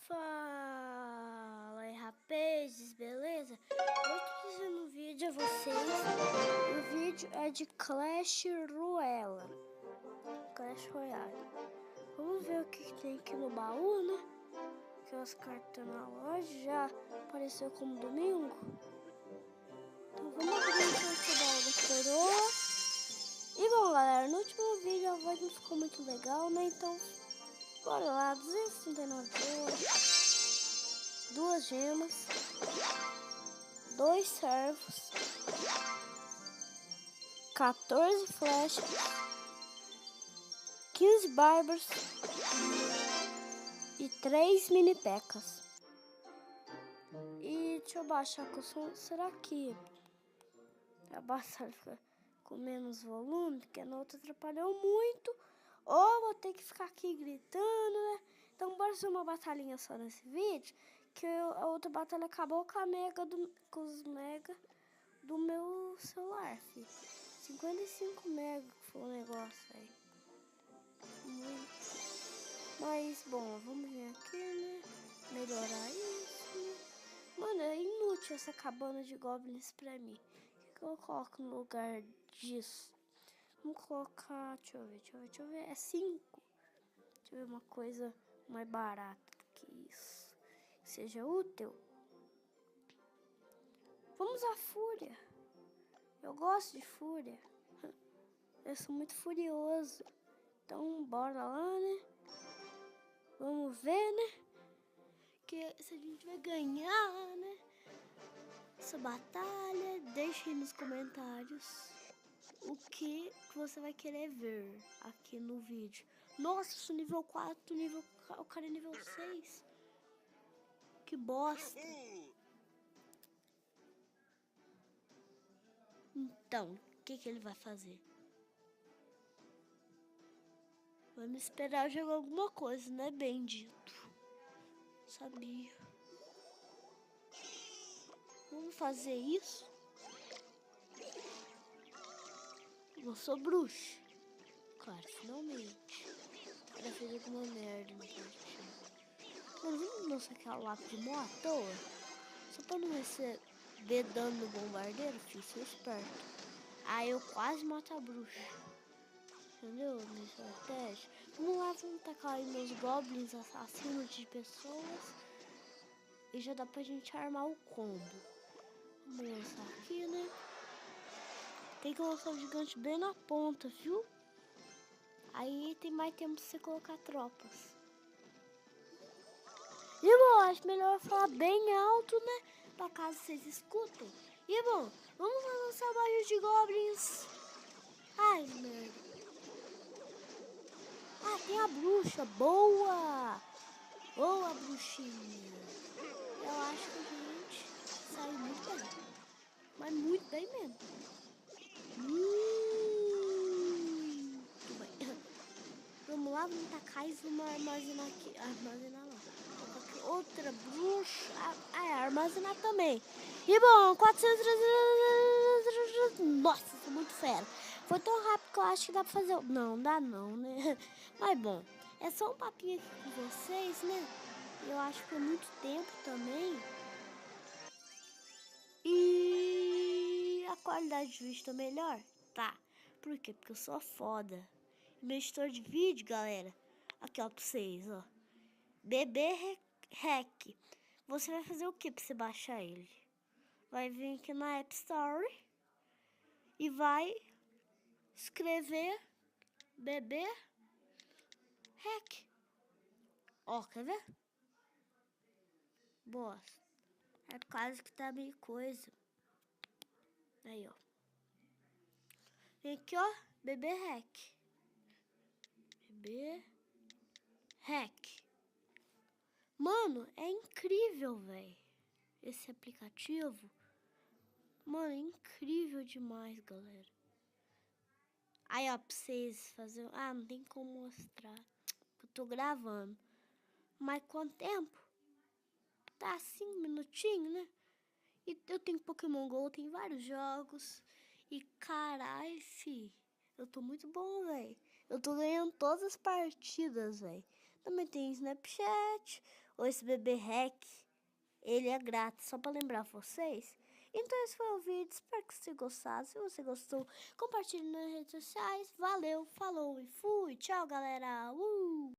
Fala aí, rapazes, beleza? Eu tô trazendo um vídeo a vocês. O vídeo é de Clash Royale. Clash Royale. Vamos ver o que tem aqui no baú, né? Aquelas cartas na loja já apareceu como domingo. Então vamos abrir esse baú da coroa. E bom, galera, no último vídeo a voz não ficou muito legal, né? Então, bora lá, 239 euros. 2 gemas, 2 servos, 14 flechas, 15 bárbaros e 3 mini pecas. E deixa eu baixar com o som. Será que a batalha fica com menos volume? Porque a outra atrapalhou muito. Ou vou ter que ficar aqui gritando, né? Então bora ser uma batalhinha só nesse vídeo. Que a outra batalha acabou com com os mega do meu celular, filho. 55 mega que foi o negócio aí. Muito. Mas, bom, vamos vir aqui, né? Melhorar isso, né? Mano, é inútil essa cabana de goblins pra mim. O que eu coloco no lugar disso? Vamos colocar, deixa eu ver, é 5. Deixa eu ver uma coisa mais barata do que isso. Que seja útil. Vamos usar fúria. Eu gosto de fúria. Eu sou muito furioso. Então, bora lá, né? Vamos ver, né? Que se a gente vai ganhar, né? Essa batalha. Deixe aí nos comentários o que você vai querer ver aqui no vídeo. Nossa, eu sou nível 4, o cara é nível 6. Que bosta. Então, o que ele vai fazer? Vamos esperar jogar alguma coisa, né, bendito? Sabia. Vamos fazer isso? Eu sou bruxa. Claro, finalmente. Ela fez alguma merda no partido. Mano, vamos lançar aquela lápis de mó à toa? Só pra não receber dano no bombardeiro, filho, sou esperto. Aí eu quase mato a bruxa. Entendeu? Minha estratégia. Vamos lá, vamos tacar aí meus goblins assassinos de pessoas. E já dá pra gente armar o combo. Vamos lançar aqui, né? Tem que lançar o gigante bem na ponta, viu? Aí tem mais tempo pra você colocar tropas. E bom, acho melhor falar bem alto, né? Pra caso vocês escutem. E bom, vamos lá lançar a barriga de goblins. Ai, merda. Ah, tem a bruxa. Boa! Boa, bruxinha. Eu acho que a gente saiu muito bem. Mas muito bem mesmo. Muito bem. Vamos lá, vamos tacar isso, vamos armazenar aqui. Armazenar não. Aqui outra bruxa. Armazenar também. E bom, 400... Nossa, sou muito fera. Foi tão rápido que eu acho que dá pra fazer... Não, dá não, né? Mas bom, é só um papinho aqui com vocês, né? Eu acho que é muito tempo também. E a qualidade de vídeo tá melhor? Tá. Por quê? Porque eu sou foda. Meu editor de vídeo, galera. Aqui, ó, pra vocês, ó. BB Hack. Você vai fazer o que pra você baixar ele? Vai vir aqui na App Store e vai escrever BB Hack. Ó, quer ver? Bosta. É quase que tá meio coisa. Aí, ó. Vem aqui, ó. BB Hack. BB Hack. Mano, é incrível, velho. Esse aplicativo. Mano, é incrível demais, galera. Aí, ó, pra vocês fazerem... Ah, não tem como mostrar. Eu tô gravando. Mas quanto tempo? Tá 5 minutinhos, né? E eu tenho Pokémon GO, tem vários jogos. E carai, fi. Eu tô muito bom, velho. Eu tô ganhando todas as partidas, velho. Também tem Snapchat, ou esse bebê hack. Ele é grátis, só para lembrar vocês. Então esse foi o vídeo, espero que você gostasse. Se você gostou, compartilhe nas redes sociais. Valeu, falou e fui. Tchau, galera.